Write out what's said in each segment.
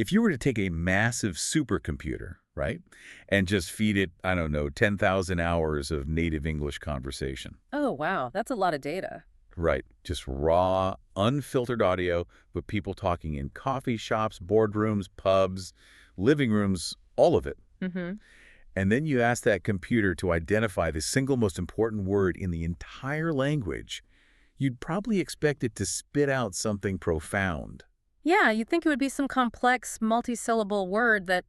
If you were to take a massive supercomputer, right, and just feed it, I don't know, 10,000 hours of native English conversation, Oh, wow. That's a lot of data. right, just raw, unfiltered audio, but people talking in coffee shops, boardrooms, pubs, living rooms, all of it. Mm-hmm. And then you ask that computer to identify the single most important word in the entire language, you'd probably expect it to spit out something profound. Yeah, you'd think it would be some complex, multi-syllable word that,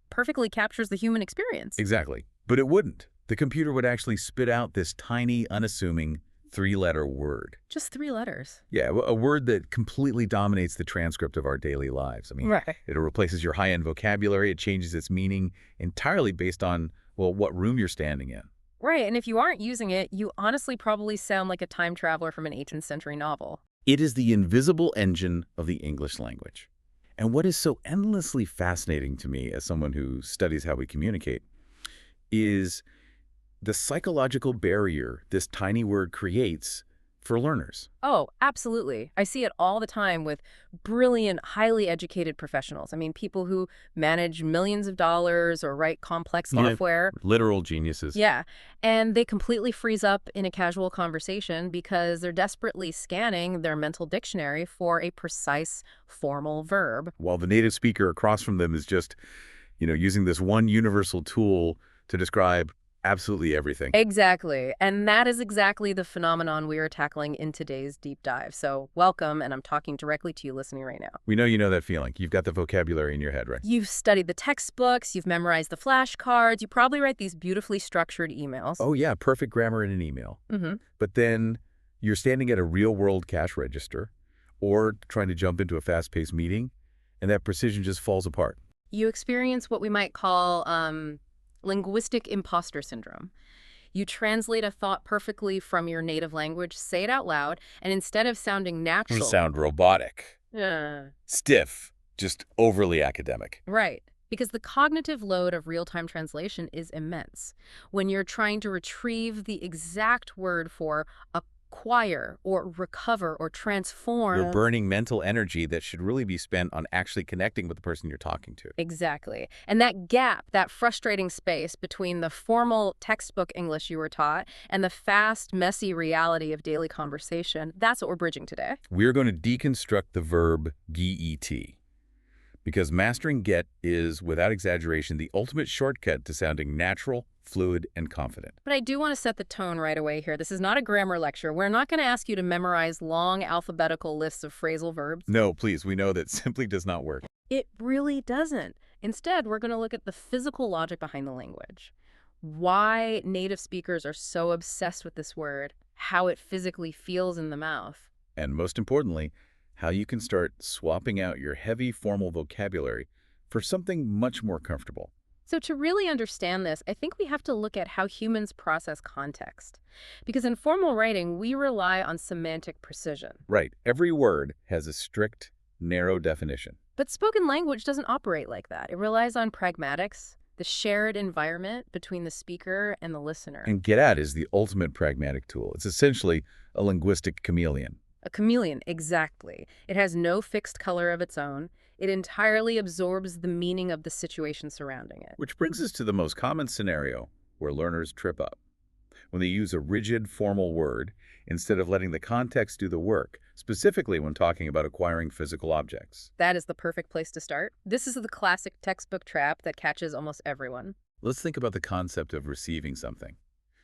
perfectly captures the human experience. Exactly. But it wouldn't. The computer would actually spit out this tiny, unassuming, three-letter word. Just 3 letters. Yeah, a word that completely dominates the transcript of our daily lives. I mean, Right. it replaces your high-end vocabulary. It changes its meaning entirely based on, well, what room you're standing in. Right, and if you aren't using it, you honestly probably sound like a time traveler from an 18th century novel. It is the invisible engine of the English language. And what is so endlessly fascinating to me as someone who studies how we communicate is the psychological barrier this tiny word creates for learners. Oh, absolutely. I see it all the time with brilliant, highly educated professionals. I mean, people who manage millions of dollars or write complex Yeah. software. Literal geniuses. Yeah, and they completely freeze up in a casual conversation because they're desperately scanning their mental dictionary for a precise formal verb. While the native speaker across from them is just, using this one universal tool to describe absolutely everything. Exactly, and that is exactly the phenomenon we are tackling in today's deep dive. So welcome, and I'm talking directly to you listening right now. We know you know that feeling. You've got the vocabulary in your head, right? You've studied the textbooks, you've memorized the flashcards, you probably write these beautifully structured emails. Oh, yeah, perfect grammar in an email. Mm-hmm. But then you're standing at a real-world cash register or trying to jump into a fast-paced meeting, and that precision just falls apart. You experience what we might call linguistic imposter syndrome. You translate a thought perfectly from your native language, say it out loud, and instead of sounding natural... Sound robotic, Yeah. stiff, just overly academic. Right. Because the cognitive load of real-time translation is immense. When you're trying to retrieve the exact word for acquire or recover or transform... You're burning mental energy that should really be spent on actually connecting with the person you're talking to. Exactly. And that gap, that frustrating space between the formal textbook English you were taught and the fast, messy reality of daily conversation, that's what we're bridging today. We're going to deconstruct the verb get, because mastering get is, without exaggeration, the ultimate shortcut to sounding natural, fluid, and confident. But I do want to set the tone right away here. This is not a grammar lecture. We're not going to ask you to memorize long alphabetical lists of phrasal verbs. No, please, we know that simply does not work. It really doesn't. Instead, we're going to look at the physical logic behind the language. Why native speakers are so obsessed with this word, how it physically feels in the mouth. And most importantly, how you can start swapping out your heavy formal vocabulary for something much more comfortable. So to really understand this, I think we have to look at how humans process context. Because in formal writing, we rely on semantic precision. Right. Every word has a strict, narrow definition. But spoken language doesn't operate like that. It relies on pragmatics, the shared environment between the speaker and the listener. And get at is the ultimate pragmatic tool. It's essentially a linguistic chameleon. A chameleon, exactly. It has no fixed color of its own. It entirely absorbs the meaning of the situation surrounding it. Which brings us to the most common scenario where learners trip up. When they use a rigid, formal word instead of letting the context do the work, specifically when talking about acquiring physical objects. That is the perfect place to start. This is the classic textbook trap that catches almost everyone. Let's think about the concept of receiving something.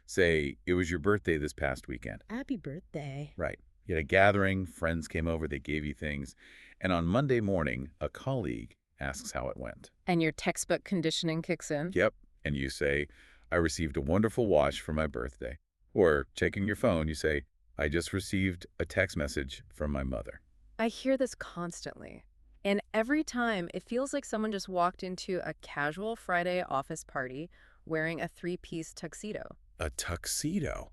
Say, it was your birthday this past weekend. Happy birthday. Right. You had a gathering, friends came over, they gave you things, and on Monday morning, a colleague asks how it went. And your textbook conditioning kicks in? Yep. And you say, I received a wonderful watch for my birthday. Or, checking your phone, you say, I just received a text message from my mother. I hear this constantly. And every time, it feels like someone just walked into a casual Friday office party wearing a 3-piece tuxedo. A tuxedo?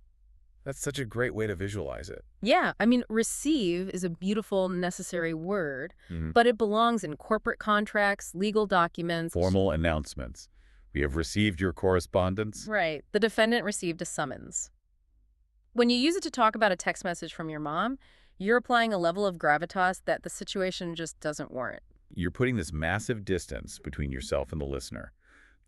That's such a great way to visualize it. Yeah, I mean, receive is a beautiful, necessary word, but it belongs in corporate contracts, legal documents. Formal announcements. We have received your correspondence. Right. The defendant received a summons. When you use it to talk about a text message from your mom, you're applying a level of gravitas that the situation just doesn't warrant. You're putting this massive distance between yourself and the listener.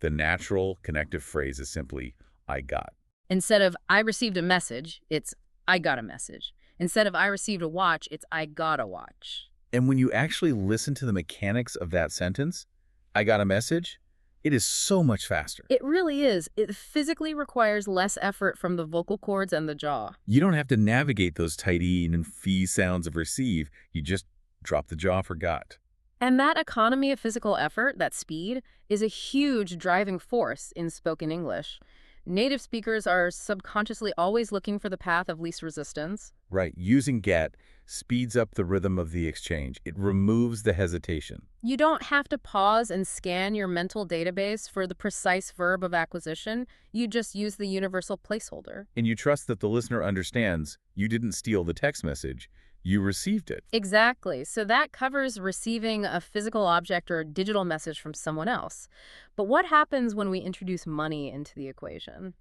The natural connective phrase is simply, I got. Instead of I received a message, it's I got a message. Instead of I received a watch, it's I got a watch. And when you actually listen to the mechanics of that sentence, I got a message, it is so much faster. It really is. It physically requires less effort from the vocal cords and the jaw. You don't have to navigate those tight E and phi sounds of receive. You just drop the jaw for got. And that economy of physical effort, that speed, is a huge driving force in spoken English. Native speakers are subconsciously always looking for the path of least resistance. Right. Using get speeds up the rhythm of the exchange. It removes the hesitation. You don't have to pause and scan your mental database for the precise verb of acquisition. You just use the universal placeholder. And you trust that the listener understands you didn't steal the text message. You received it. Exactly. So that covers receiving a physical object or a digital message from someone else. But what happens when we introduce money into the equation?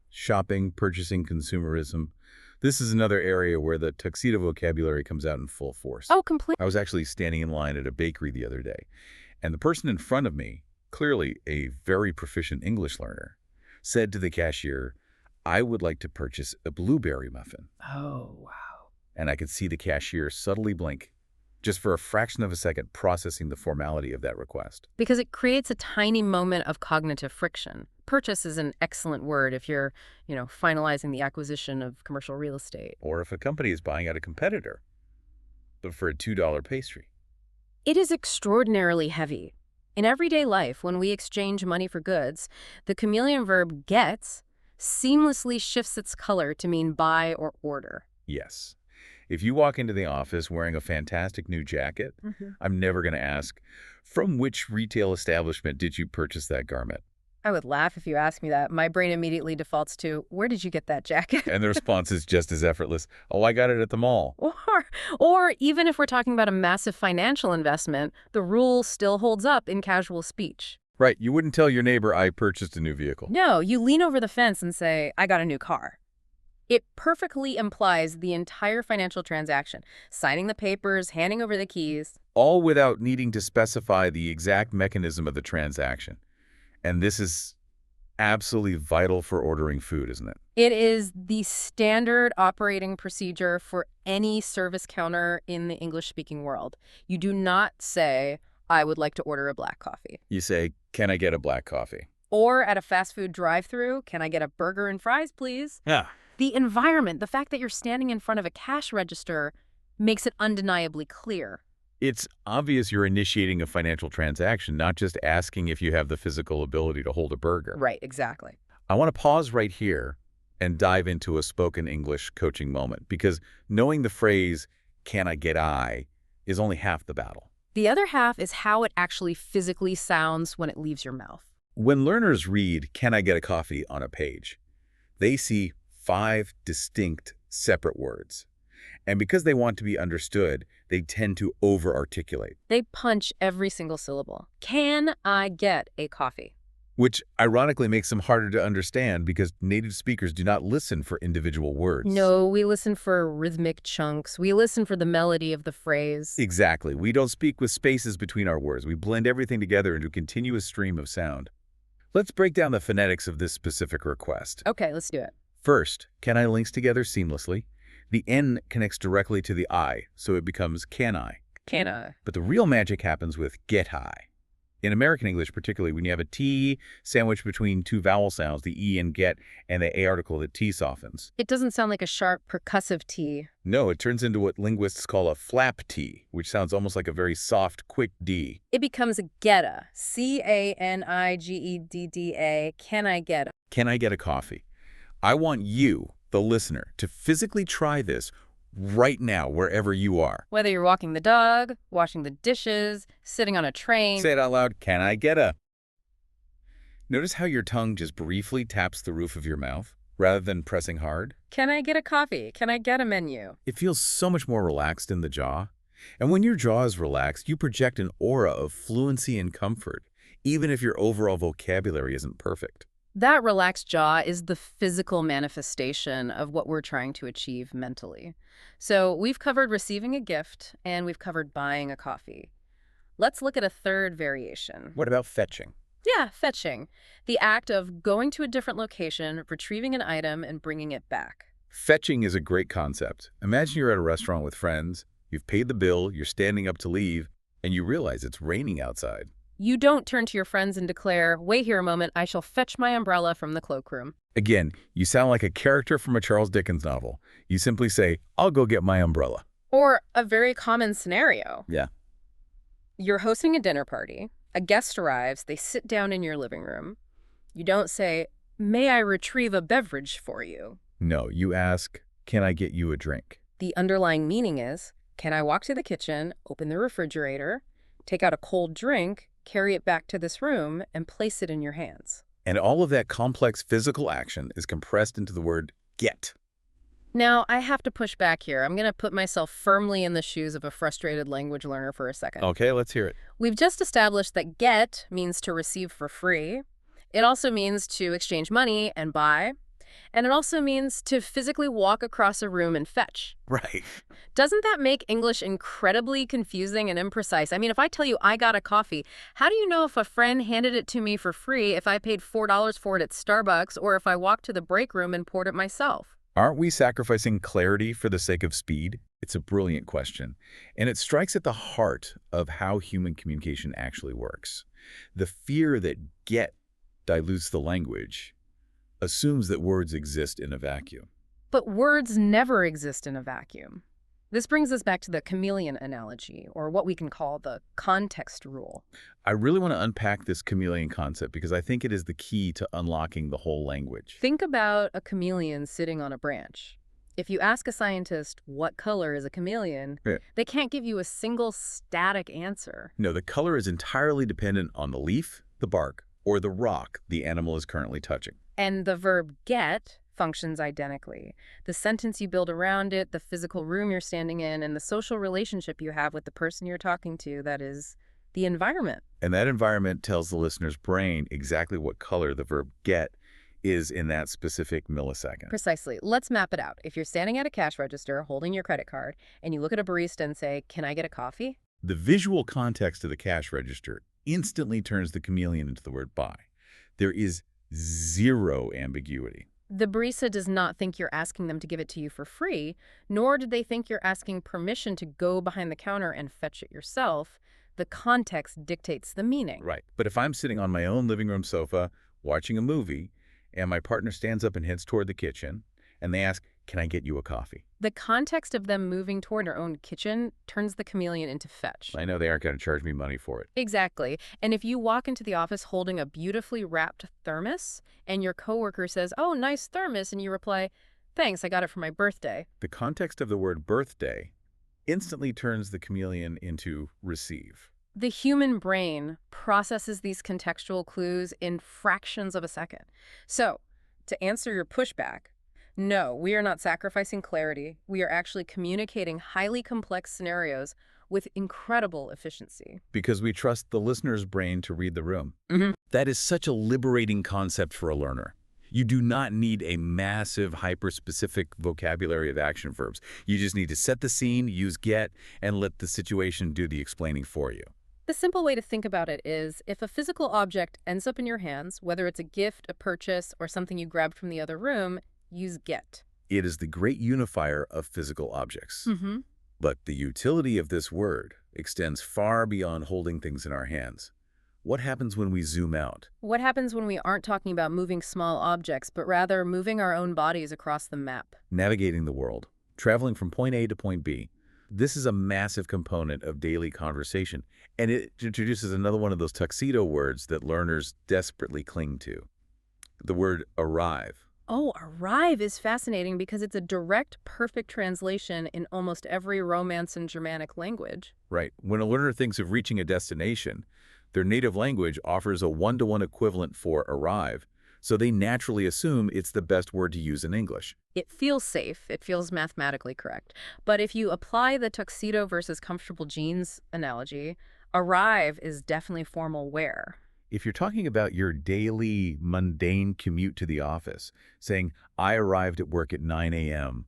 Shopping, purchasing, consumerism. This is another area where the tuxedo vocabulary comes out in full force. Oh, completely. I was actually standing in line at a bakery the other day, and the person in front of me, clearly a very proficient English learner, said to the cashier, I would like to purchase a blueberry muffin. Oh, wow. And I could see the cashier subtly blink, just for a fraction of a second, processing the formality of that request. Because it creates a tiny moment of cognitive friction. Purchase is an excellent word if you're, finalizing the acquisition of commercial real estate. Or if a company is buying out a competitor, but for a $2 pastry. It is extraordinarily heavy. In everyday life, when we exchange money for goods, the chameleon verb gets seamlessly shifts its color to mean buy or order. Yes. If you walk into the office wearing a fantastic new jacket, I'm never going to ask, from which retail establishment did you purchase that garment? I would laugh if you asked me that. My brain immediately defaults to, where did you get that jacket? And the response is just as effortless. Oh, I got it at the mall. Or even if we're talking about a massive financial investment, the rule still holds up in casual speech. Right. You wouldn't tell your neighbor I purchased a new vehicle. No, you lean over the fence and say, I got a new car. It perfectly implies the entire financial transaction, signing the papers, handing over the keys. All without needing to specify the exact mechanism of the transaction. And this is absolutely vital for ordering food, isn't it? It is the standard operating procedure for any service counter in the English-speaking world. You do not say, I would like to order a black coffee. You say, can I get a black coffee? Or at a fast food drive-thru, can I get a burger and fries, please? Yeah. The environment, the fact that you're standing in front of a cash register, makes it undeniably clear. It's obvious you're initiating a financial transaction, not just asking if you have the physical ability to hold a burger. Right, exactly. I want to pause right here and dive into a spoken English coaching moment, because knowing the phrase, can I get I, is only half the battle. The other half is how it actually physically sounds when it leaves your mouth. When learners read, can I get a coffee on a page, they see 5 distinct, separate words. And because they want to be understood, they tend to over-articulate. They punch every single syllable. Can I get a coffee? Which ironically makes them harder to understand because native speakers do not listen for individual words. No, we listen for rhythmic chunks. We listen for the melody of the phrase. Exactly. We don't speak with spaces between our words. We blend everything together into a continuous stream of sound. Let's break down the phonetics of this specific request. Okay, let's do it. First, can I links together seamlessly. The N connects directly to the I, so it becomes can I. Can I? But the real magic happens with get I. In American English, particularly when you have a T sandwiched between 2 vowel sounds, the E in get and the A article that T softens. It doesn't sound like a sharp percussive T. No, it turns into what linguists call a flap T, which sounds almost like a very soft, quick D. It becomes a getta. C-A-N-I-G-E-D-D-A. Can I get a? Can I get a coffee? I want you, the listener, to physically try this right now, wherever you are. Whether you're walking the dog, washing the dishes, sitting on a train. Say it out loud. Can I get a? Notice how your tongue just briefly taps the roof of your mouth rather than pressing hard? Can I get a coffee? Can I get a menu? It feels so much more relaxed in the jaw. And when your jaw is relaxed, you project an aura of fluency and comfort, even if your overall vocabulary isn't perfect. That relaxed jaw is the physical manifestation of what we're trying to achieve mentally. So we've covered receiving a gift and we've covered buying a coffee. Let's look at a third variation. What about fetching? Yeah, fetching. The act of going to a different location, retrieving an item, and bringing it back. Fetching is a great concept. Imagine you're at a restaurant with friends, you've paid the bill, you're standing up to leave, and you realize it's raining outside. You don't turn to your friends and declare, "Wait here a moment, I shall fetch my umbrella from the cloakroom." Again, you sound like a character from a Charles Dickens novel. You simply say, I'll go get my umbrella. Or a very common scenario. Yeah. You're hosting a dinner party. A guest arrives, they sit down in your living room. You don't say, "May I retrieve a beverage for you?" No, you ask, can I get you a drink? The underlying meaning is, can I walk to the kitchen, open the refrigerator, take out a cold drink, carry it back to this room, and place it in your hands? And all of that complex physical action is compressed into the word get. Now, I have to push back here. I'm going to put myself firmly in the shoes of a frustrated language learner for a second. Okay, let's hear it. We've just established that get means to receive for free. It also means to exchange money and buy. And it also means to physically walk across a room and fetch. Right. Doesn't that make English incredibly confusing and imprecise? I mean, if I tell you I got a coffee, how do you know if a friend handed it to me for free if I paid $4 for it at Starbucks or if I walked to the break room and poured it myself? Aren't we sacrificing clarity for the sake of speed? It's a brilliant question, and it strikes at the heart of how human communication actually works. The fear that get dilutes the language assumes that words exist in a vacuum. But words never exist in a vacuum. This brings us back to the chameleon analogy, or what we can call the context rule. I really want to unpack this chameleon concept because I think it is the key to unlocking the whole language. Think about a chameleon sitting on a branch. If you ask a scientist what color is a chameleon, Yeah. they can't give you a single static answer. No, the color is entirely dependent on the leaf, the bark, or the rock the animal is currently touching. And the verb get functions identically. The sentence you build around it, the physical room you're standing in, and the social relationship you have with the person you're talking to, that is the environment. And that environment tells the listener's brain exactly what color the verb get is in that specific millisecond. Precisely. Let's map it out. If you're standing at a cash register holding your credit card and you look at a barista and say, "Can I get a coffee?" The visual context of the cash register instantly turns the chameleon into the word buy. There is zero ambiguity. The barista does not think you're asking them to give it to you for free, nor do they think you're asking permission to go behind the counter and fetch it yourself. The context dictates the meaning. Right. But if I'm sitting on my own living room sofa watching a movie and my partner stands up and heads toward the kitchen and they ask, can I get you a coffee? The context of them moving toward their own kitchen turns the chameleon into fetch. I know they aren't going to charge me money for it. Exactly. And if you walk into the office holding a beautifully wrapped thermos and your coworker says, "Oh, nice thermos," and you reply, "Thanks, I got it for my birthday." The context of the word birthday instantly turns the chameleon into receive. The human brain processes these contextual clues in fractions of a second. So, to answer your pushback, no, we are not sacrificing clarity. We are actually communicating highly complex scenarios with incredible efficiency. Because we trust the listener's brain to read the room. Mm-hmm. That is such a liberating concept for a learner. You do not need a massive, hyper-specific vocabulary of action verbs. You just need to set the scene, use get, and let the situation do the explaining for you. The simple way to think about it is, if a physical object ends up in your hands, whether it's a gift, a purchase, or something you grabbed from the other room, use get. It is the great unifier of physical objects. Mm-hmm. But the utility of this word extends far beyond holding things in our hands. What happens when we zoom out? What happens when we aren't talking about moving small objects, but rather moving our own bodies across the map? Navigating the world, traveling from point A to point B. This is a massive component of daily conversation, and it introduces another one of those tuxedo words that learners desperately cling to. The word arrive. Oh, arrive is fascinating because it's a direct, perfect translation in almost every Romance and Germanic language. Right. When a learner thinks of reaching a destination, their native language offers a one-to-one equivalent for arrive, so they naturally assume it's the best word to use in English. It feels safe. It feels mathematically correct. But if you apply the tuxedo versus comfortable jeans analogy, arrive is definitely formal wear. If you're talking about your daily, mundane commute to the office, saying, I arrived at work at 9 a.m.,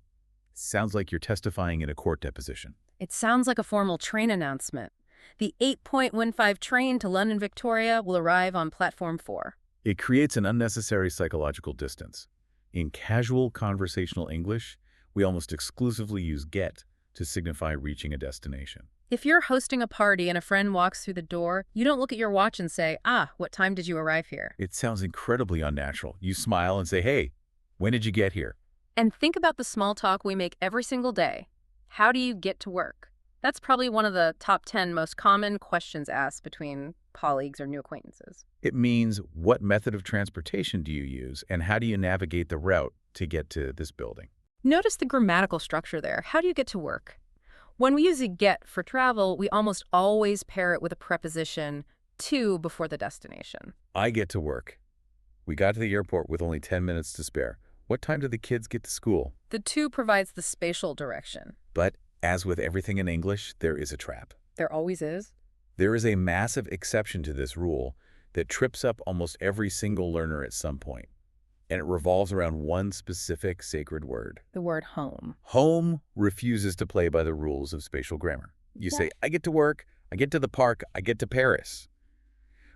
sounds like you're testifying in a court deposition. It sounds like a formal train announcement. The 8.15 train to London Victoria will arrive on platform 4. It creates an unnecessary psychological distance. In casual conversational English, we almost exclusively use get to signify reaching a destination. If you're hosting a party and a friend walks through the door, you don't look at your watch and say, what time did you arrive here? It sounds incredibly unnatural. You smile and say, hey, when did you get here? And think about the small talk we make every single day. How do you get to work? That's probably one of the top 10 most common questions asked between colleagues or new acquaintances. It means, what method of transportation do you use, and how do you navigate the route to get to this building? Notice the grammatical structure there. How do you get to work? When we use a get for travel, we almost always pair it with a preposition to before the destination. I get to work. We got to the airport with only 10 minutes to spare. What time do the kids get to school? The to provides the spatial direction. But as with everything in English, there is a trap. There always is. There is a massive exception to this rule that trips up almost every single learner at some point, and it revolves around one specific sacred word. The word home. Home refuses to play by the rules of spatial grammar. You say, I get to work, I get to the park, I get to Paris.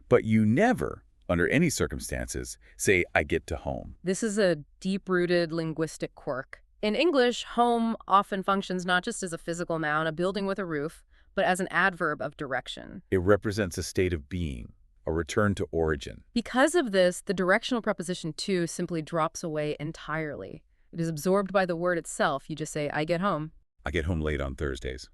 But you never, under any circumstances, say, I get to home. This is a deep-rooted linguistic quirk. In English, home often functions not just as a physical noun, a building with a roof, but as an adverb of direction. It represents a state of being, a return to origin. Because of this, the directional preposition to simply drops away entirely. It is absorbed by the word itself. You just say, I get home. I get home late on Thursdays.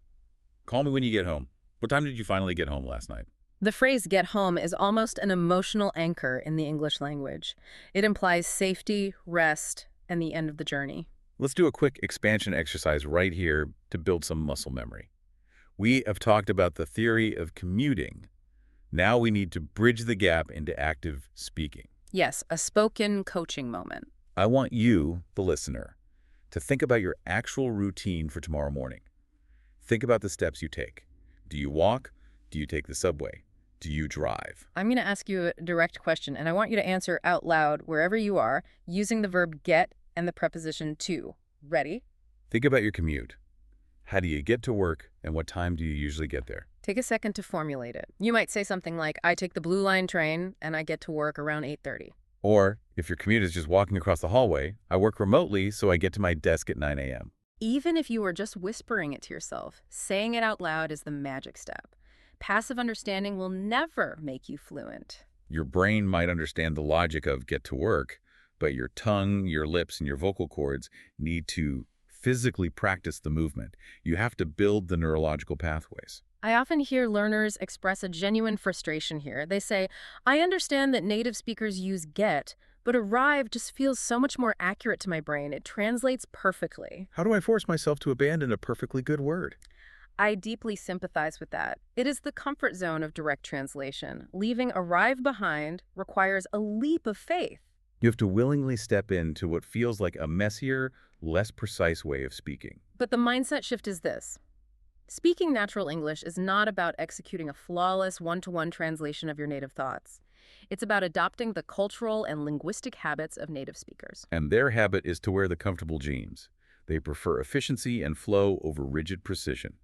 Call me when you get home. What time did you finally get home last night? The phrase get home is almost an emotional anchor in the English language. It implies safety, rest, and the end of the journey. Let's do a quick expansion exercise right here to build some muscle memory. We have talked about the theory of commuting. Now we need to bridge the gap into active speaking. Yes, a spoken coaching moment. I want you, the listener, to think about your actual routine for tomorrow morning. Think about the steps you take. Do you walk? Do you take the subway? Do you drive? I'm going to ask you a direct question, and I want you to answer out loud wherever you are, using the verb get and the preposition to. Ready? Think about your commute. How do you get to work, and what time do you usually get there? Take a second to formulate it. You might say something like, I take the Blue Line train, and I get to work around 8:30. Or, if your commute is just walking across the hallway, I work remotely, so I get to my desk at 9 a.m. Even if you were just whispering it to yourself, saying it out loud is the magic step. Passive understanding will never make you fluent. Your brain might understand the logic of get to work, but your tongue, your lips, and your vocal cords need to physically practice the movement. You have to build the neurological pathways. I often hear learners express a genuine frustration here. They say, I understand that native speakers use get, but arrive just feels so much more accurate to my brain. It translates perfectly. How do I force myself to abandon a perfectly good word? I deeply sympathize with that. It is the comfort zone of direct translation. Leaving arrive behind requires a leap of faith. You have to willingly step into what feels like a messier, less precise way of speaking. But the mindset shift is this. Speaking natural English is not about executing a flawless one-to-one translation of your native thoughts. It's about adopting the cultural and linguistic habits of native speakers. And their habit is to wear the comfortable jeans. They prefer efficiency and flow over rigid precision.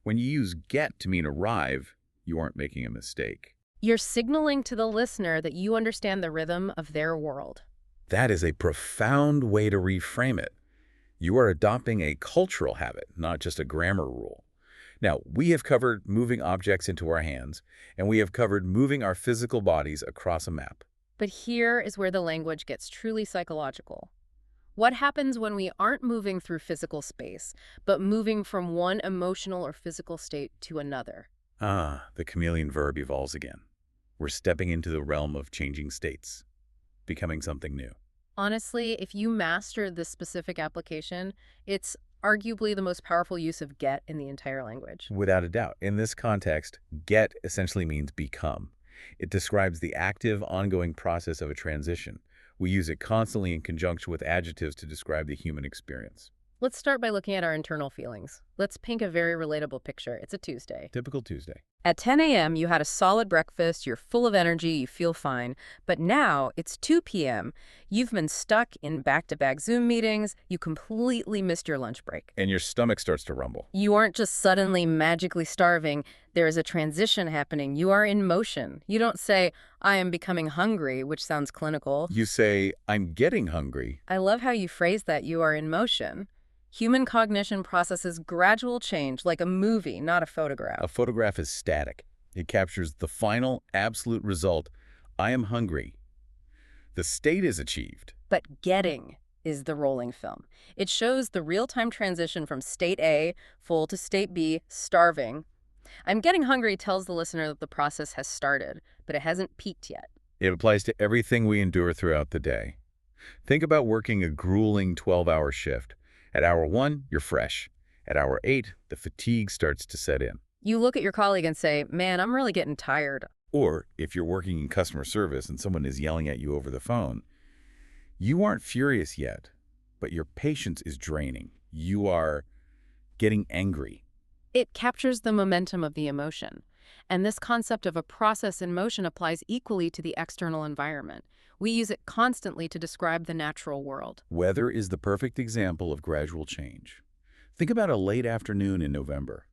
When you use get to mean arrive, you aren't making a mistake. You're signaling to the listener that you understand the rhythm of their world. That is a profound way to reframe it. You are adopting a cultural habit, not just a grammar rule. Now, we have covered moving objects into our hands, and we have covered moving our physical bodies across a map. But here is where the language gets truly psychological. What happens when we aren't moving through physical space, but moving from one emotional or physical state to another? The chameleon verb evolves again. We're stepping into the realm of changing states, becoming something new. Honestly, if you master this specific application, it's arguably the most powerful use of get in the entire language. Without a doubt. In this context, get essentially means become. It describes the active, ongoing process of a transition. We use it constantly in conjunction with adjectives to describe the human experience. Let's start by looking at our internal feelings. Let's paint a very relatable picture. It's a Tuesday. Typical Tuesday. At 10 a.m., you had a solid breakfast, you're full of energy, you feel fine. But now it's 2 p.m., you've been stuck in back-to-back Zoom meetings, you completely missed your lunch break. And your stomach starts to rumble. You aren't just suddenly magically starving. There is a transition happening. You are in motion. You don't say, I am becoming hungry, which sounds clinical. You say, I'm getting hungry. I love how you phrase that you are in motion. Human cognition processes gradual change like a movie, not a photograph. A photograph is static. It captures the final, absolute result. I am hungry. The state is achieved. But getting is the rolling film. It shows the real-time transition from state A, full, to state B, starving. I'm getting hungry tells the listener that the process has started, but it hasn't peaked yet. It applies to everything we endure throughout the day. Think about working a grueling 12-hour shift. At hour 1, you're fresh. At hour 8, the fatigue starts to set in. You look at your colleague and say, man, I'm really getting tired. Or if you're working in customer service and someone is yelling at you over the phone, you aren't furious yet, but your patience is draining. You are getting angry. It captures the momentum of the emotion. And this concept of a process in motion applies equally to the external environment. We use it constantly to describe the natural world. Weather is the perfect example of gradual change. Think about a late afternoon in November.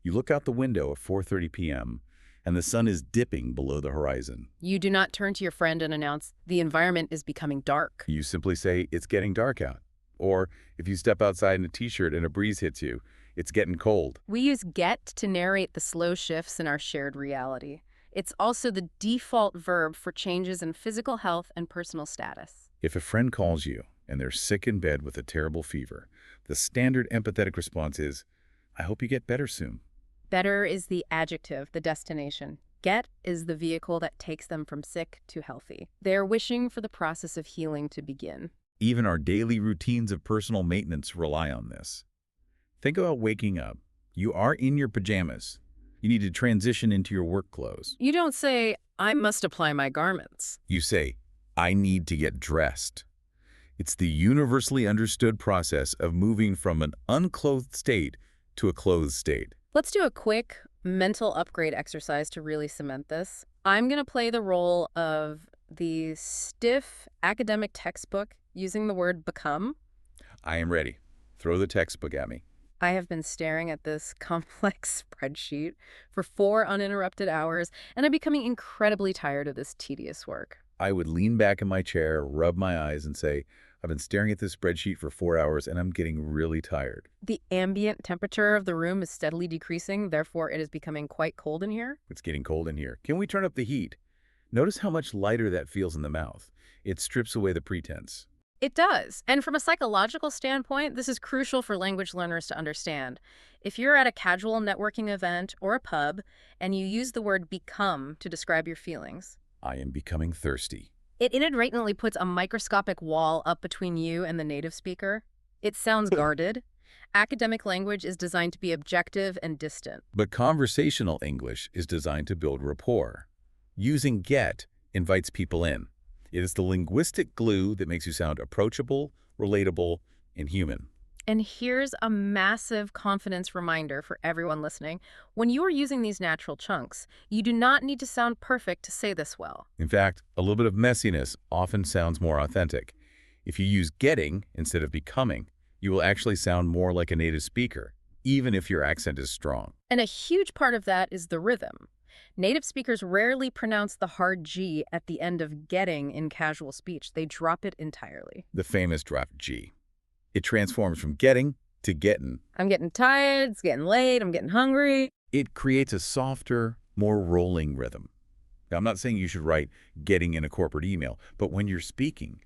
You look out the window at 4:30 p.m., and the sun is dipping below the horizon. You do not turn to your friend and announce, the environment is becoming dark. You simply say, it's getting dark out. Or if you step outside in a t-shirt and a breeze hits you, it's getting cold. We use get to narrate the slow shifts in our shared reality. It's also the default verb for changes in physical health and personal status. If a friend calls you and they're sick in bed with a terrible fever, the standard empathetic response is, I hope you get better soon. Better is the adjective, the destination. Get is the vehicle that takes them from sick to healthy. They're wishing for the process of healing to begin. Even our daily routines of personal maintenance rely on this. Think about waking up. You are in your pajamas. You need to transition into your work clothes. You don't say, I must apply my garments. You say, I need to get dressed. It's the universally understood process of moving from an unclothed state to a clothed state. Let's do a quick mental upgrade exercise to really cement this. I'm going to play the role of the stiff academic textbook using the word become. I am ready. Throw the textbook at me. I have been staring at this complex spreadsheet for 4 uninterrupted hours, and I'm becoming incredibly tired of this tedious work. I would lean back in my chair, rub my eyes, and say, I've been staring at this spreadsheet for 4 hours, and I'm getting really tired. The ambient temperature of the room is steadily decreasing, therefore it is becoming quite cold in here. It's getting cold in here. Can we turn up the heat? Notice how much lighter that feels in the mouth. It strips away the pretense. It does. And from a psychological standpoint, this is crucial for language learners to understand. If you're at a casual networking event or a pub and you use the word become to describe your feelings, I am becoming thirsty. it inadvertently puts a microscopic wall up between you and the native speaker. It sounds guarded. Academic language is designed to be objective and distant. But conversational English is designed to build rapport. Using get invites people in. It is the linguistic glue that makes you sound approachable, relatable, and human. And here's a massive confidence reminder for everyone listening. When you are using these natural chunks, you do not need to sound perfect to say this well. In fact, a little bit of messiness often sounds more authentic. If you use getting instead of becoming, you will actually sound more like a native speaker, even if your accent is strong. And a huge part of that is the rhythm. Native speakers rarely pronounce the hard G at the end of getting in casual speech. They drop it entirely. The famous drop G. It transforms from getting to gettin'. I'm getting tired, it's getting late, I'm getting hungry. It creates a softer, more rolling rhythm. Now, I'm not saying you should write getting in a corporate email, but when you're speaking,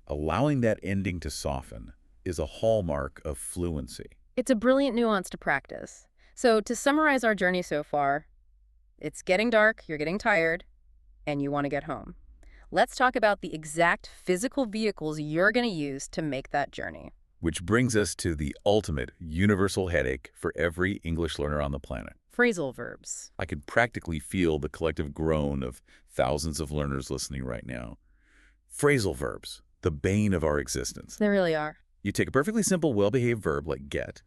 allowing that ending to soften is a hallmark of fluency. It's a brilliant nuance to practice. So to summarize our journey so far, it's getting dark, you're getting tired, and you want to get home. Let's talk about the exact physical vehicles you're going to use to make that journey. Which brings us to the ultimate universal headache for every English learner on the planet. Phrasal verbs. I could practically feel the collective groan of thousands of learners listening right now. Phrasal verbs, the bane of our existence. They really are. You take a perfectly simple, well-behaved verb like get,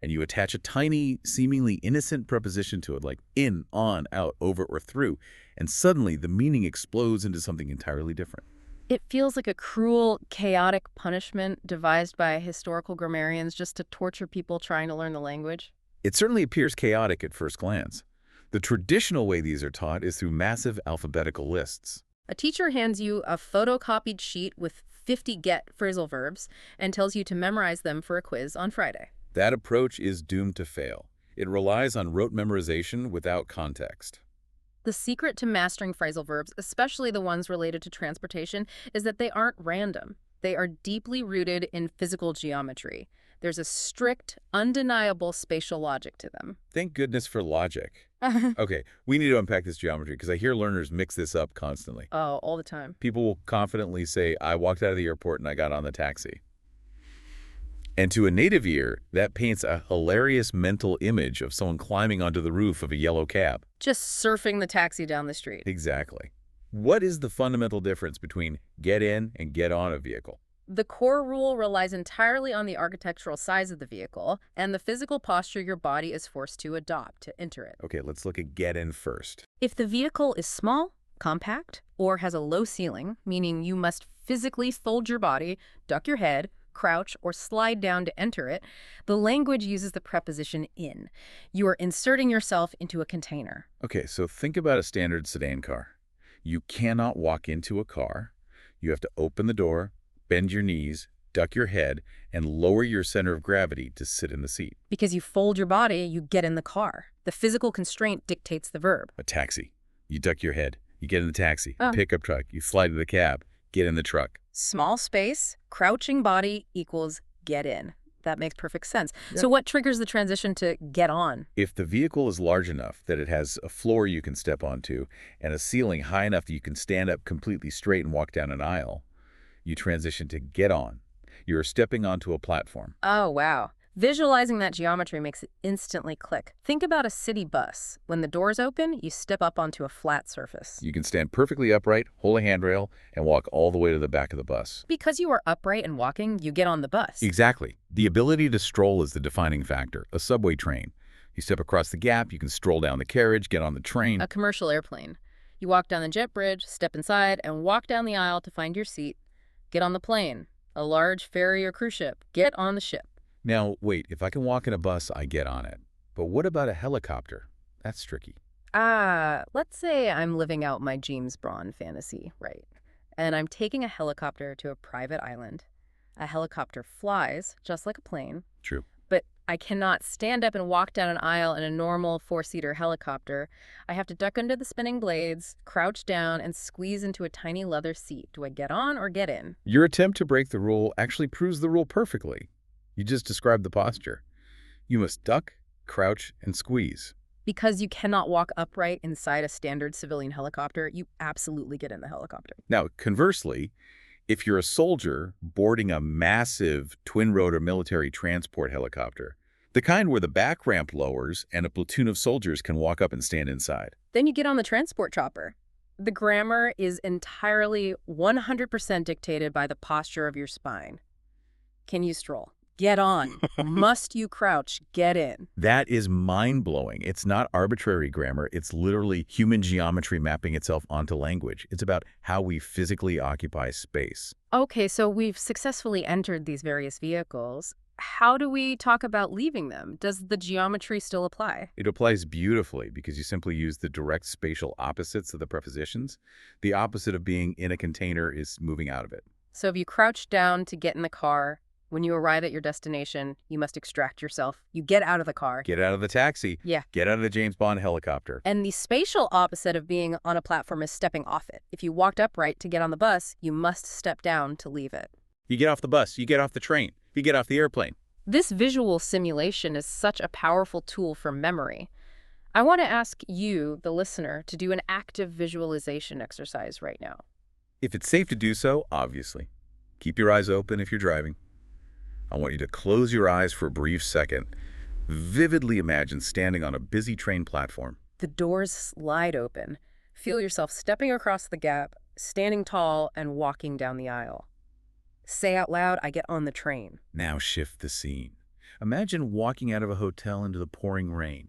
and you attach a tiny, seemingly innocent preposition to it like in, on, out, over, or through, and suddenly the meaning explodes into something entirely different. It feels like a cruel, chaotic punishment devised by historical grammarians just to torture people trying to learn the language. It certainly appears chaotic at first glance. The traditional way these are taught is through massive alphabetical lists. A teacher hands you a photocopied sheet with 50 get phrasal verbs and tells you to memorize them for a quiz on Friday. That approach is doomed to fail. It relies on rote memorization without context. The secret to mastering phrasal verbs, especially the ones related to transportation, is that they aren't random. They are deeply rooted in physical geometry. There's a strict, undeniable spatial logic to them. Thank goodness for logic. Okay, we need to unpack this geometry because I hear learners mix this up constantly. Oh, all the time. People will confidently say, I walked out of the airport and I got on the taxi. And to a native ear, that paints a hilarious mental image of someone climbing onto the roof of a yellow cab. Just surfing the taxi down the street. Exactly. What is the fundamental difference between get in and get on a vehicle? The core rule relies entirely on the architectural size of the vehicle and the physical posture your body is forced to adopt to enter it. Okay, let's look at get in first. If the vehicle is small, compact, or has a low ceiling, meaning you must physically fold your body, duck your head, crouch, or slide down to enter it, the language uses the preposition in. You are inserting yourself into a container. Okay, so think about a standard sedan car. You cannot walk into a car. You have to open the door, bend your knees, duck your head, and lower your center of gravity to sit in the seat. Because you fold your body, you get in the car. The physical constraint dictates the verb. A taxi. You duck your head. You get in the taxi. Pickup truck. You slide to the cab. Get in the truck. Small space, crouching body equals get in. That makes perfect sense. Yep. So what triggers the transition to get on? If the vehicle is large enough that it has a floor you can step onto and a ceiling high enough that you can stand up completely straight and walk down an aisle, you transition to get on. You're stepping onto a platform. Oh, wow. Visualizing that geometry makes it instantly click. Think about a city bus. When the doors open, you step up onto a flat surface. You can stand perfectly upright, hold a handrail, and walk all the way to the back of the bus. Because you are upright and walking, you get on the bus. Exactly. The ability to stroll is the defining factor. A subway train. You step across the gap, you can stroll down the carriage, get on the train. A commercial airplane. You walk down the jet bridge, step inside, and walk down the aisle to find your seat. Get on the plane. A large ferry or cruise ship. Get on the ship. Now, wait, if I can walk in a bus, I get on it. But what about a helicopter? That's tricky. Let's say I'm living out my James Bond fantasy, right? And I'm taking a helicopter to a private island. A helicopter flies, just like a plane. True. But I cannot stand up and walk down an aisle in a normal four-seater helicopter. I have to duck under the spinning blades, crouch down, and squeeze into a tiny leather seat. Do I get on or get in? Your attempt to break the rule actually proves the rule perfectly. You just described the posture. You must duck, crouch, and squeeze. Because you cannot walk upright inside a standard civilian helicopter, you absolutely get in the helicopter. Now, conversely, if you're a soldier boarding a massive twin-rotor military transport helicopter, the kind where the back ramp lowers and a platoon of soldiers can walk up and stand inside. Then you get on the transport chopper. The grammar is entirely 100% dictated by the posture of your spine. Can you stroll? Get on. Must you crouch? Get in. That is mind-blowing. It's not arbitrary grammar. It's literally human geometry mapping itself onto language. It's about how we physically occupy space. Okay, so we've successfully entered these various vehicles. How do we talk about leaving them? Does the geometry still apply? It applies beautifully because you simply use the direct spatial opposites of the prepositions. The opposite of being in a container is moving out of it. So if you crouch down to get in the car, when you arrive at your destination, you must extract yourself. You get out of the car. Get out of the taxi. Yeah. Get out of the James Bond helicopter. And the spatial opposite of being on a platform is stepping off it. If you walked upright to get on the bus, you must step down to leave it. You get off the bus. You get off the train. You get off the airplane. This visual simulation is such a powerful tool for memory. I want to ask you, the listener, to do an active visualization exercise right now. If it's safe to do so, obviously. Keep your eyes open if you're driving. I want you to close your eyes for a brief second. Vividly imagine standing on a busy train platform. The doors slide open. Feel yourself stepping across the gap, standing tall, and walking down the aisle. Say out loud, I get on the train. Now shift the scene. Imagine walking out of a hotel into the pouring rain.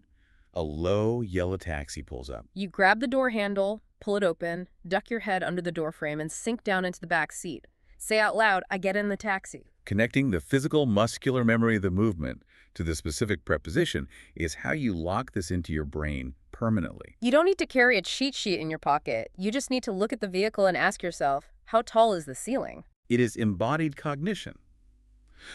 A low yellow taxi pulls up. You grab the door handle, pull it open, duck your head under the door frame, and sink down into the back seat. Say out loud, I get in the taxi. Connecting the physical muscular memory of the movement to the specific preposition is how you lock this into your brain permanently. You don't need to carry a cheat sheet in your pocket. You just need to look at the vehicle and ask yourself, how tall is the ceiling? It is embodied cognition.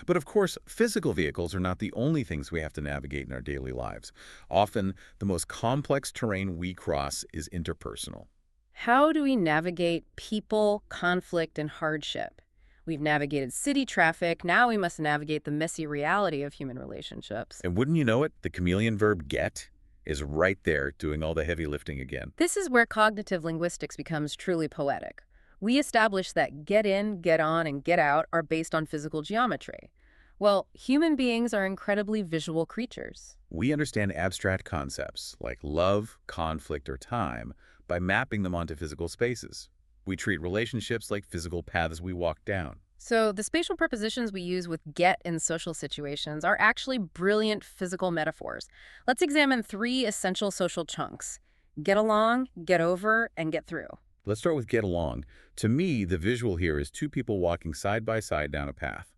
But of course, physical vehicles are not the only things we have to navigate in our daily lives. Often, the most complex terrain we cross is interpersonal. How do we navigate people, conflict, and hardship? We've navigated city traffic, now we must navigate the messy reality of human relationships. And wouldn't you know it, the chameleon verb get is right there doing all the heavy lifting again. This is where cognitive linguistics becomes truly poetic. We establish that get in, get on, and get out are based on physical geometry. Well, human beings are incredibly visual creatures. We understand abstract concepts like love, conflict, or time by mapping them onto physical spaces. We treat relationships like physical paths we walk down. So the spatial prepositions we use with get in social situations are actually brilliant physical metaphors. Let's examine 3 essential social chunks: get along, get over, and get through. Let's start with get along. To me, the visual here is 2 people walking side by side down a path.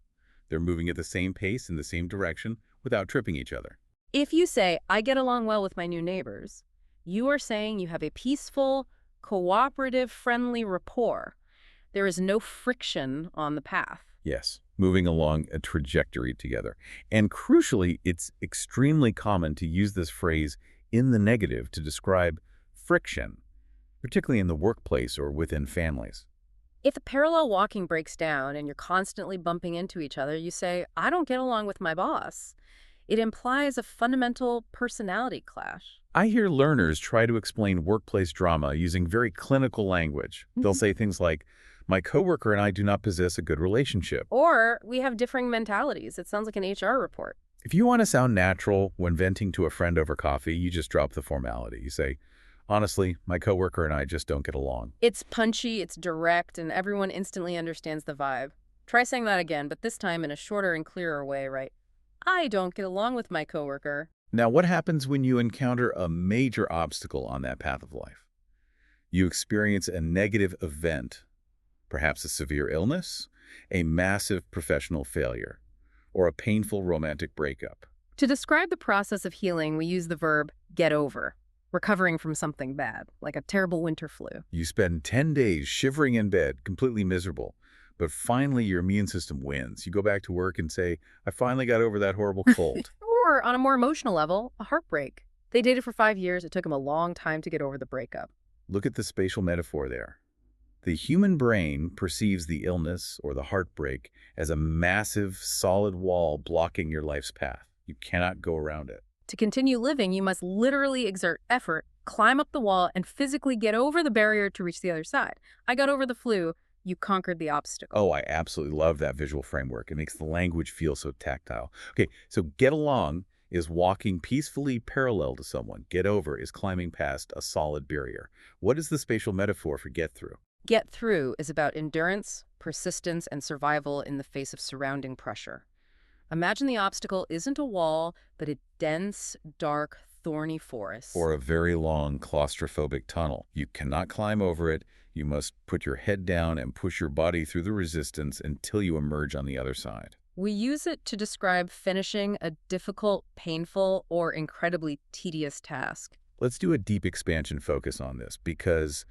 They're moving at the same pace in the same direction without tripping each other. If you say, I get along well with my new neighbors, you are saying you have a peaceful, cooperative, friendly rapport. There is no friction on the path. Yes, moving along a trajectory together. And crucially, it's extremely common to use this phrase in the negative to describe friction, particularly in the workplace or within families. If the parallel walking breaks down and you're constantly bumping into each other, you say, I don't get along with my boss. It implies a fundamental personality clash. I hear learners try to explain workplace drama using very clinical language. They'll say things like, my coworker and I do not possess a good relationship. Or we have differing mentalities. It sounds like an HR report. If you want to sound natural when venting to a friend over coffee, you just drop the formality. You say, honestly, my coworker and I just don't get along. It's punchy, it's direct, and everyone instantly understands the vibe. Try saying that again, but this time in a shorter and clearer way, right? I don't get along with my coworker. Now, what happens when you encounter a major obstacle on that path of life? You experience a negative event, perhaps a severe illness, a massive professional failure, or a painful romantic breakup. To describe the process of healing, we use the verb get over, recovering from something bad, like a terrible winter flu. You spend 10 days shivering in bed, completely miserable, but finally your immune system wins. You go back to work and say, I finally got over that horrible cold. Or, on a more emotional level, a heartbreak. They dated for 5 years. It took them a long time to get over the breakup. Look at the spatial metaphor there. The human brain perceives the illness or the heartbreak as a massive, solid wall blocking your life's path. You cannot go around it. To continue living, you must literally exert effort, climb up the wall, and physically get over the barrier to reach the other side. I got over the flu. You conquered the obstacle. Oh, I absolutely love that visual framework. It makes the language feel so tactile. Okay, so get along is walking peacefully parallel to someone. Get over is climbing past a solid barrier. What is the spatial metaphor for get through? Get through is about endurance, persistence, and survival in the face of surrounding pressure. Imagine the obstacle isn't a wall, but a dense, dark, thorny forest. Or a very long claustrophobic tunnel. You cannot climb over it. You must put your head down and push your body through the resistance until you emerge on the other side. We use it to describe finishing a difficult, painful, or incredibly tedious task. Let's do a deep expansion focus on this because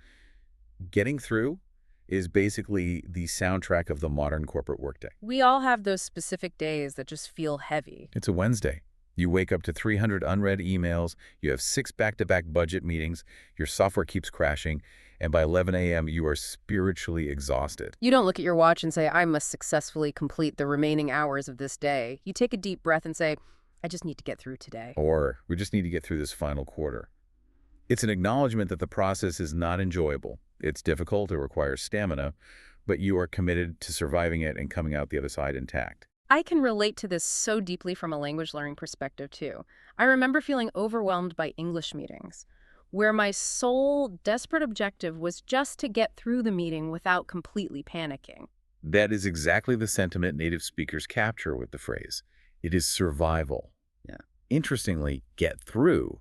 getting through is basically the soundtrack of the modern corporate workday. We all have those specific days that just feel heavy. It's a Wednesday. You wake up to 300 unread emails, you have 6 back-to-back budget meetings, your software keeps crashing, and by 11 a.m. you are spiritually exhausted. You don't look at your watch and say, I must successfully complete the remaining hours of this day. You take a deep breath and say, I just need to get through today. Or, we just need to get through this final quarter. It's an acknowledgement that the process is not enjoyable. It's difficult, it requires stamina, but you are committed to surviving it and coming out the other side intact. I can relate to this so deeply from a language learning perspective, too. I remember feeling overwhelmed by English meetings, where my sole desperate objective was just to get through the meeting without completely panicking. That is exactly the sentiment native speakers capture with the phrase. It is survival. Yeah. Interestingly, get through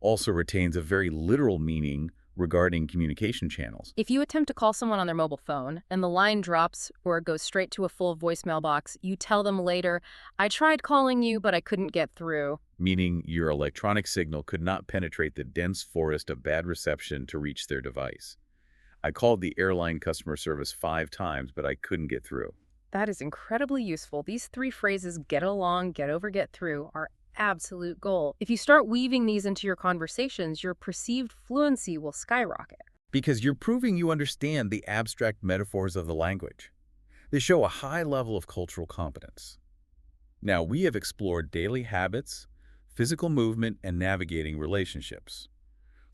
also retains a very literal meaning regarding communication channels. If you attempt to call someone on their mobile phone and the line drops or goes straight to a full voicemail box, you tell them later, "I tried calling you, but I couldn't get through." Meaning your electronic signal could not penetrate the dense forest of bad reception to reach their device. I called the airline customer service 5 times, but I couldn't get through. That is incredibly useful. These three phrases, get along, get over, get through, are absolute gold. If you start weaving these into your conversations, your perceived fluency will skyrocket. Because you're proving you understand the abstract metaphors of the language. They show a high level of cultural competence. Now, we have explored daily habits, physical movement, and navigating relationships.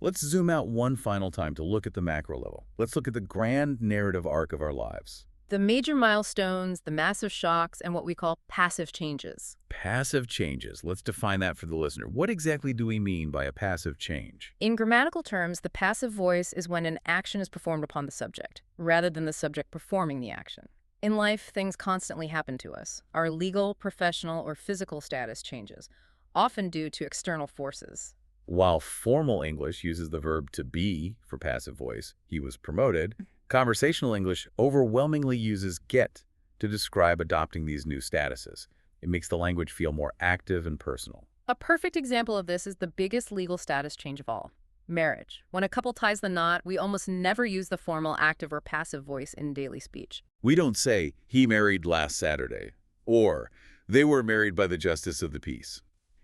Let's zoom out one final time to look at the macro level. Let's look at the grand narrative arc of our lives. The major milestones, the massive shocks, and what we call passive changes. Passive changes. Let's define that for the listener. What exactly do we mean by a passive change? In grammatical terms, the passive voice is when an action is performed upon the subject, rather than the subject performing the action. In life, things constantly happen to us. Our legal, professional, or physical status changes, often due to external forces. While formal English uses the verb to be for passive voice, he was promoted, conversational English overwhelmingly uses get to describe adopting these new statuses. It makes the language feel more active and personal. A perfect example of this is the biggest legal status change of all, marriage. When a couple ties the knot, we almost never use the formal active or passive voice in daily speech. We don't say, he married last Saturday, or they were married by the justice of the peace.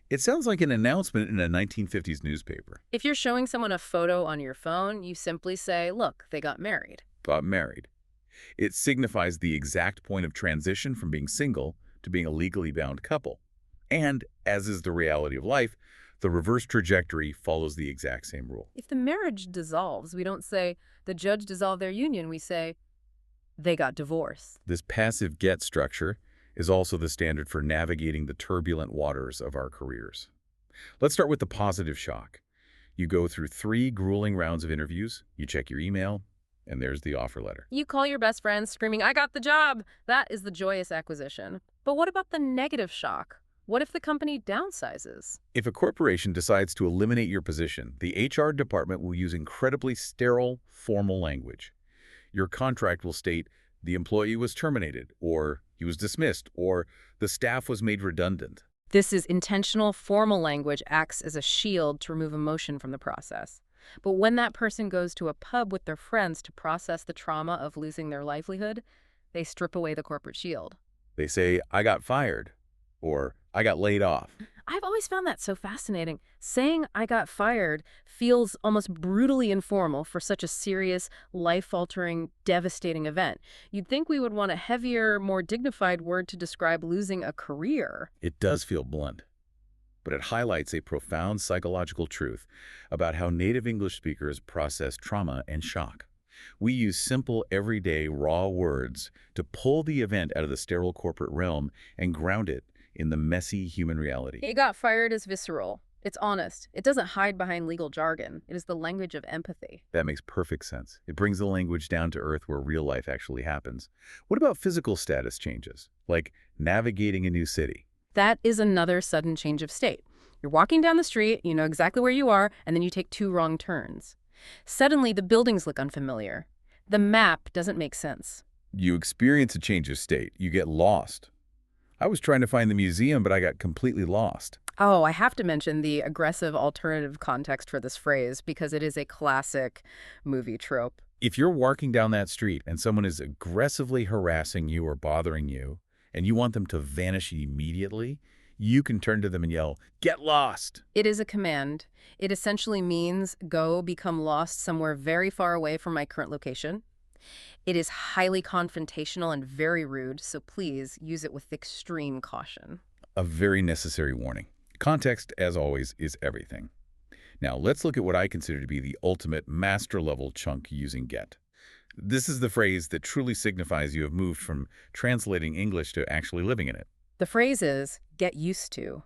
It sounds like an announcement in a 1950s newspaper. If you're showing someone a photo on your phone, you simply say, "Look, they got married." Got married. It signifies the exact point of transition from being single to being a legally bound couple. And, as is the reality of life, the reverse trajectory follows the exact same rule. If the marriage dissolves, we don't say, "The judge dissolved their union." We say, "They got divorced." This passive get structure is also the standard for navigating the turbulent waters of our careers. Let's start with the positive shock. You go through 3 grueling rounds of interviews, you check your email, and there's the offer letter. You call your best friend screaming, "I got the job!" That is the joyous acquisition. But what about the negative shock? What if the company downsizes? If a corporation decides to eliminate your position, the HR department will use incredibly sterile, formal language. Your contract will state, the employee was terminated, or he was dismissed, or the staff was made redundant. This is intentional, formal language acts as a shield to remove emotion from the process. But when that person goes to a pub with their friends to process the trauma of losing their livelihood, they strip away the corporate shield. They say, I got fired, or I got laid off. I've always found that so fascinating. Saying "I got fired" feels almost brutally informal for such a serious, life-altering, devastating event. You'd think we would want a heavier, more dignified word to describe losing a career. It does feel blunt, but it highlights a profound psychological truth about how native English speakers process trauma and shock. We use simple, everyday, raw words to pull the event out of the sterile corporate realm and ground it in the messy human reality. "He got fired" is visceral. It's honest. It doesn't hide behind legal jargon. It is the language of empathy. That makes perfect sense. It brings the language down to earth where real life actually happens. What about physical status changes, like navigating a new city? That is another sudden change of state. You're walking down the street, you know exactly where you are, and then you take 2 wrong turns. Suddenly, the buildings look unfamiliar. The map doesn't make sense. You experience a change of state. You get lost. I was trying to find the museum, but I got completely lost. Oh, I have to mention the aggressive alternative context for this phrase because it is a classic movie trope. If you're walking down that street and someone is aggressively harassing you or bothering you, and you want them to vanish immediately, you can turn to them and yell, "Get lost!" It is a command. It essentially means go become lost somewhere very far away from my current location. It is highly confrontational and very rude, so please use it with extreme caution. A very necessary warning. Context, as always, is everything. Now, let's look at what I consider to be the ultimate master-level chunk using get. This is the phrase that truly signifies you have moved from translating English to actually living in it. The phrase is "get used to,"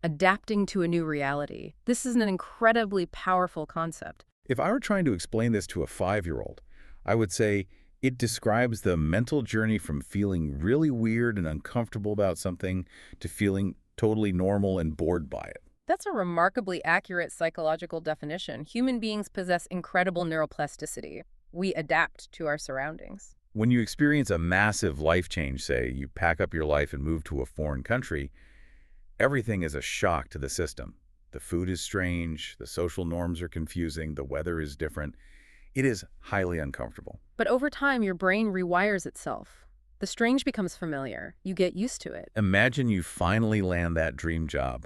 adapting to a new reality. This is an incredibly powerful concept. If I were trying to explain this to a 5-year-old, I would say it describes the mental journey from feeling really weird and uncomfortable about something to feeling totally normal and bored by it. That's a remarkably accurate psychological definition. Human beings possess incredible neuroplasticity. We adapt to our surroundings. When you experience a massive life change, say you pack up your life and move to a foreign country, everything is a shock to the system. The food is strange, the social norms are confusing, the weather is different. It is highly uncomfortable. But over time, your brain rewires itself. The strange becomes familiar. You get used to it. Imagine you finally land that dream job,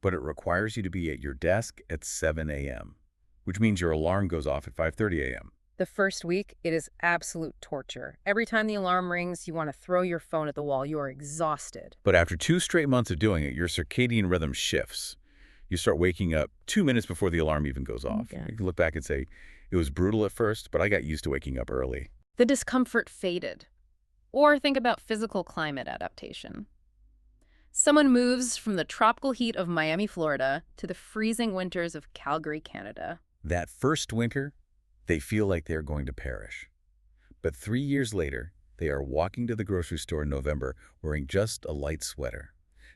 but it requires you to be at your desk at 7 a.m., which means your alarm goes off at 5:30 a.m. The first week, it is absolute torture. Every time the alarm rings, you want to throw your phone at the wall. You are exhausted. But after 2 straight months of doing it, your circadian rhythm shifts. You start waking up 2 minutes before the alarm even goes off. Okay. You can look back and say, it was brutal at first, but I got used to waking up early. The discomfort faded. Or think about physical climate adaptation. Someone moves from the tropical heat of Miami, Florida, to the freezing winters of Calgary, Canada. That first winter, they feel like they're going to perish. But 3 years later, they are walking to the grocery store in November wearing just a light sweater.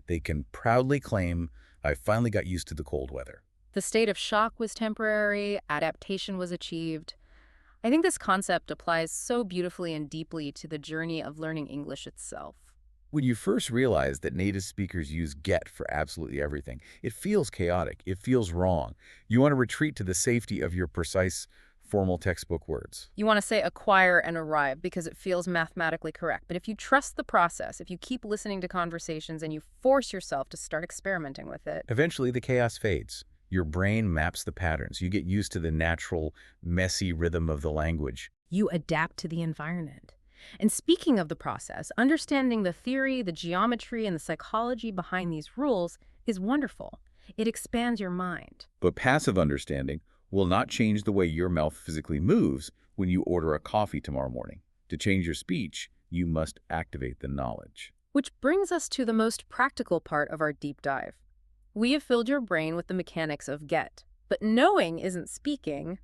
They can proudly claim, I finally got used to the cold weather. The state of shock was temporary, adaptation was achieved. I think this concept applies so beautifully and deeply to the journey of learning English itself. When you first realize that native speakers use get for absolutely everything, it feels chaotic. It feels wrong. You want to retreat to the safety of your precise, formal textbook words. You want to say acquire and arrive because it feels mathematically correct. But if you trust the process, if you keep listening to conversations and you force yourself to start experimenting with it, Eventually, the chaos fades. Your brain maps the patterns. You get used to the natural, messy rhythm of the language. you adapt to the environment. And speaking of the process, understanding the theory, the geometry, and the psychology behind these rules is wonderful. It expands your mind. But passive understanding will not change the way your mouth physically moves when you order a coffee tomorrow morning. To change your speech, you must activate the knowledge. Which brings us to the most practical part of our deep dive. We have filled your brain with the mechanics of get, but knowing isn't speaking.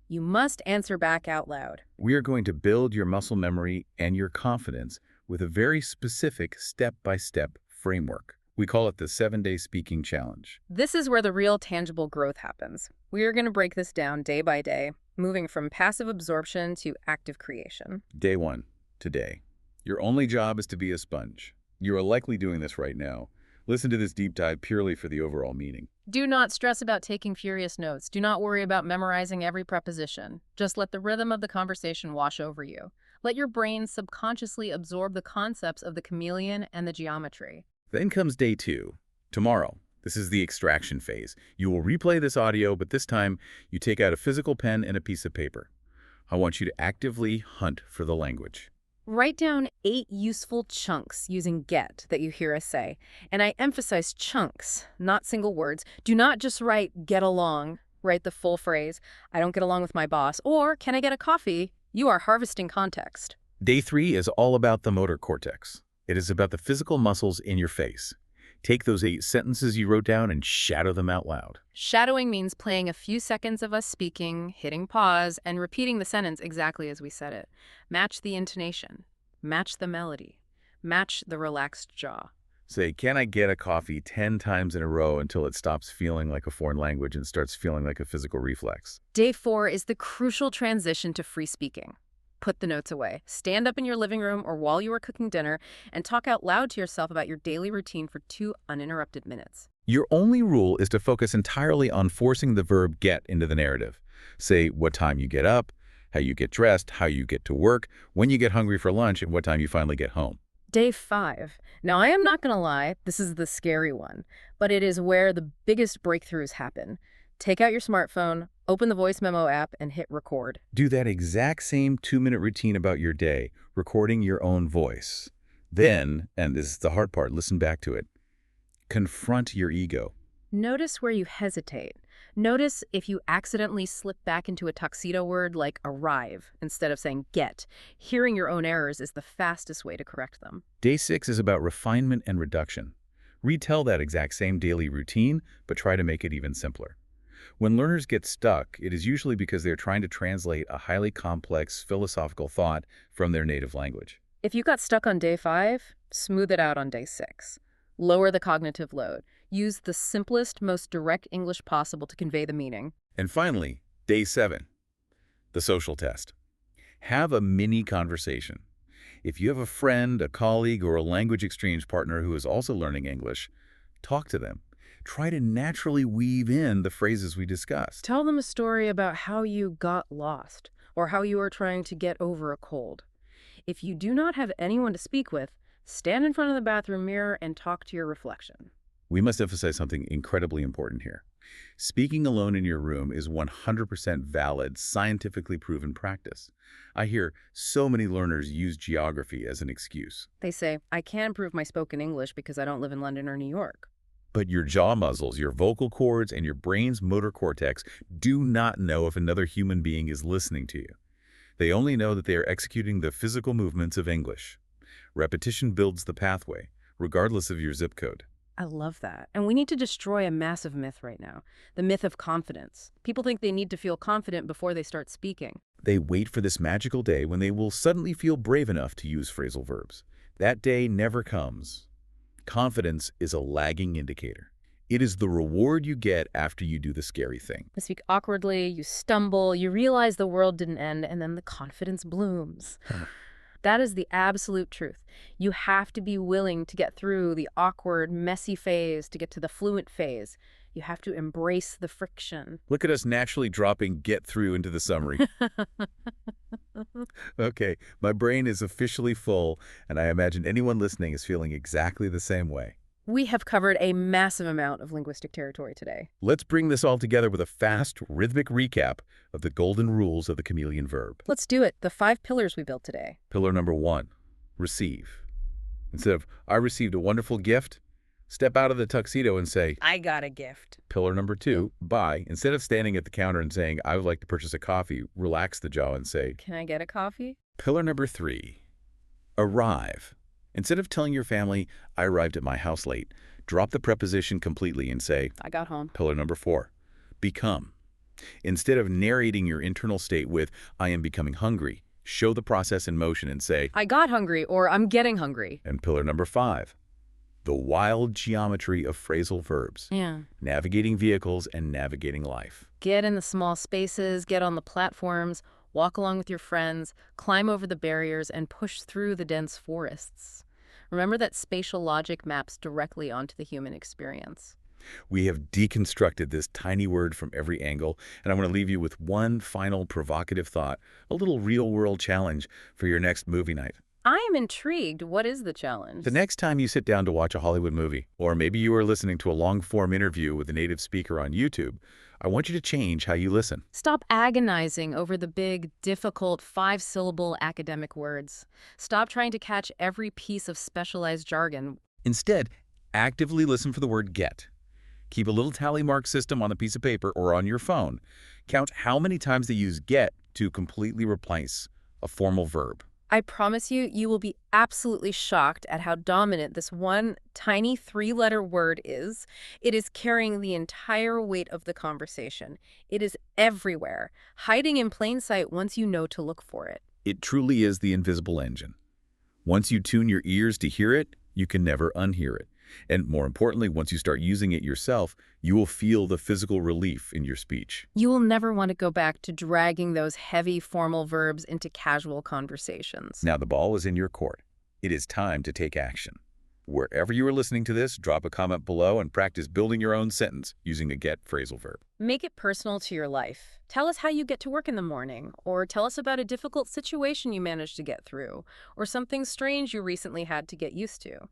You must answer back out loud. We are going to build your muscle memory and your confidence with a very specific step-by-step framework. We call it the 7-Day Speaking Challenge. This is where the real tangible growth happens. We are going to break this down day by day, moving from passive absorption to active creation. Day 1, today. Your only job is to be a sponge. You are likely doing this right now. Listen to this deep dive purely for the overall meaning. Do not stress about taking furious notes. Do not worry about memorizing every preposition. Just let the rhythm of the conversation wash over you. Let your brain subconsciously absorb the concepts of the chameleon and the geometry. Then comes day 2, tomorrow. This is the extraction phase. You will replay this audio, but this time you take out a physical pen and a piece of paper. I want you to actively hunt for the language. Write down 8 useful chunks using get that you hear us say. And I emphasize chunks, not single words. Do not just write get along. Write the full phrase, I don't get along with my boss, or can I get a coffee? You are harvesting context. Day 3 is all about the motor cortex. It is about the physical muscles in your face. Take those 8 sentences you wrote down and shadow them out loud. Shadowing means playing a few seconds of us speaking, hitting pause, and repeating the sentence exactly as we said it. Match the intonation. Match the melody. Match the relaxed jaw. Say, can I get a coffee 10 times in a row until it stops feeling like a foreign language and starts feeling like a physical reflex. Day 4 is the crucial transition to free speaking. Put the notes away. Stand up in your living room or while you are cooking dinner and talk out loud to yourself about your daily routine for 2 uninterrupted minutes. Your only rule is to focus entirely on forcing the verb get into the narrative. Say what time you get up, how you get dressed, how you get to work, when you get hungry for lunch, and what time you finally get home. Day 5. Now, I am not going to lie, this is the scary one, but it is where the biggest breakthroughs happen. Take out your smartphone, open the voice memo app, and hit record. Do that exact same 2-minute routine about your day, recording your own voice. Then, and this is the hard part, listen back to it, confront your ego. Notice where you hesitate. Notice if you accidentally slip back into a tuxedo word like arrive instead of saying get. Hearing your own errors is the fastest way to correct them. Day 6 is about refinement and reduction. Retell that exact same daily routine, but try to make it even simpler. When learners get stuck, it is usually because they're trying to translate a highly complex philosophical thought from their native language. If you got stuck on day 5, smooth it out on day 6. Lower the cognitive load. Use the simplest, most direct English possible to convey the meaning. And finally, day 7, the social test. Have a mini conversation. If you have a friend, a colleague, or a language exchange partner who is also learning English, talk to them. Try to naturally weave in the phrases we discussed. Tell them a story about how you got lost or how you are trying to get over a cold. If you do not have anyone to speak with, stand in front of the bathroom mirror and talk to your reflection. We must emphasize something incredibly important here. Speaking alone in your room is 100% valid, scientifically proven practice. I hear so many learners use geography as an excuse. They say, I can't improve my spoken English because I don't live in London or New York. But your jaw muscles, your vocal cords, and your brain's motor cortex do not know if another human being is listening to you. They only know that they are executing the physical movements of English. Repetition builds the pathway, regardless of your zip code. I love that. And we need to destroy a massive myth right now, the myth of confidence. People think they need to feel confident before they start speaking. They wait for this magical day when they will suddenly feel brave enough to use phrasal verbs. That day never comes. Confidence is a lagging indicator. It is the reward you get after you do the scary thing. You speak awkwardly, you stumble, you realize the world didn't end, and then the confidence blooms. That is the absolute truth. You have to be willing to get through the awkward, messy phase to get to the fluent phase. You have to embrace the friction. Look at us naturally dropping "get through" into the summary. Okay, my brain is officially full, and I imagine anyone listening is feeling exactly the same way. We have covered a massive amount of linguistic territory today. Let's bring this all together with a fast, rhythmic recap of the golden rules of the chameleon verb. Let's do it. The 5 pillars we built today. Pillar number 1, receive. Instead of "I received a wonderful gift," step out of the tuxedo and say, I got a gift. Pillar number 2, buy. Instead of standing at the counter and saying, "I would like to purchase a coffee," relax the jaw and say, Can I get a coffee? Pillar number 3, arrive. Instead of telling your family, "I arrived at my house late," drop the preposition completely and say, I got home. Pillar number 4, become. Instead of narrating your internal state with, "I am becoming hungry," show the process in motion and say, I got hungry or I'm getting hungry. And pillar number 5, the wild geometry of phrasal verbs. Yeah. Navigating vehicles and navigating life. Get in the small spaces, get on the platforms, walk along with your friends, climb over the barriers, and push through the dense forests. Remember that spatial logic maps directly onto the human experience. We have deconstructed this tiny word from every angle, and I want to leave you with one final provocative thought, a little real-world challenge for your next movie night. I am intrigued. What is the challenge? The next time you sit down to watch a Hollywood movie, or maybe you are listening to a long-form interview with a native speaker on YouTube, I want you to change how you listen. Stop agonizing over the big, difficult, 5-syllable academic words. Stop trying to catch every piece of specialized jargon. Instead, actively listen for the word "get." Keep a little tally mark system on a piece of paper or on your phone. Count how many times they use "get" to completely replace a formal verb. I promise you, you will be absolutely shocked at how dominant this one tiny 3-letter word is. It is carrying the entire weight of the conversation. It is everywhere, hiding in plain sight once you know to look for it. It truly is the invisible engine. Once you tune your ears to hear it, you can never unhear it. And more importantly, once you start using it yourself, you will feel the physical relief in your speech. You will never want to go back to dragging those heavy formal verbs into casual conversations. Now the ball is in your court. It is time to take action. Wherever you are listening to this, drop a comment below and practice building your own sentence using a "get" phrasal verb. Make it personal to your life. Tell us how you get to work in the morning, or tell us about a difficult situation you managed to get through, or something strange you recently had to get used to.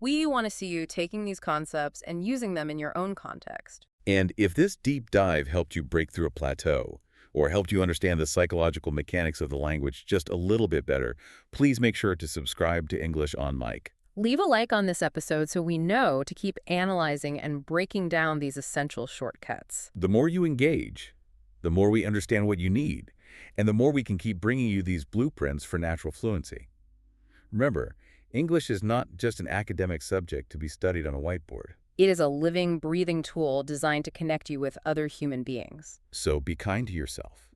We want to see you taking these concepts and using them in your own context. And if this deep dive helped you break through a plateau, or helped you understand the psychological mechanics of the language just a little bit better, please make sure to subscribe to English on Mic. Leave a like on this episode so we know to keep analyzing and breaking down these essential shortcuts. The more you engage, the more we understand what you need, and the more we can keep bringing you these blueprints for natural fluency. Remember, English is not just an academic subject to be studied on a whiteboard. It is a living, breathing tool designed to connect you with other human beings. So be kind to yourself.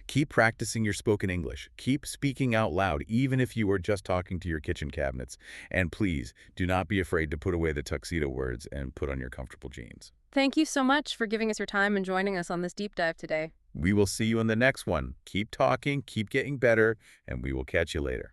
Keep practicing your spoken English. Keep speaking out loud, even if you are just talking to your kitchen cabinets. And please, do not be afraid to put away the tuxedo words and put on your comfortable jeans. Thank you so much for giving us your time and joining us on this deep dive today. We will see you in the next one. Keep talking, keep getting better, and we will catch you later.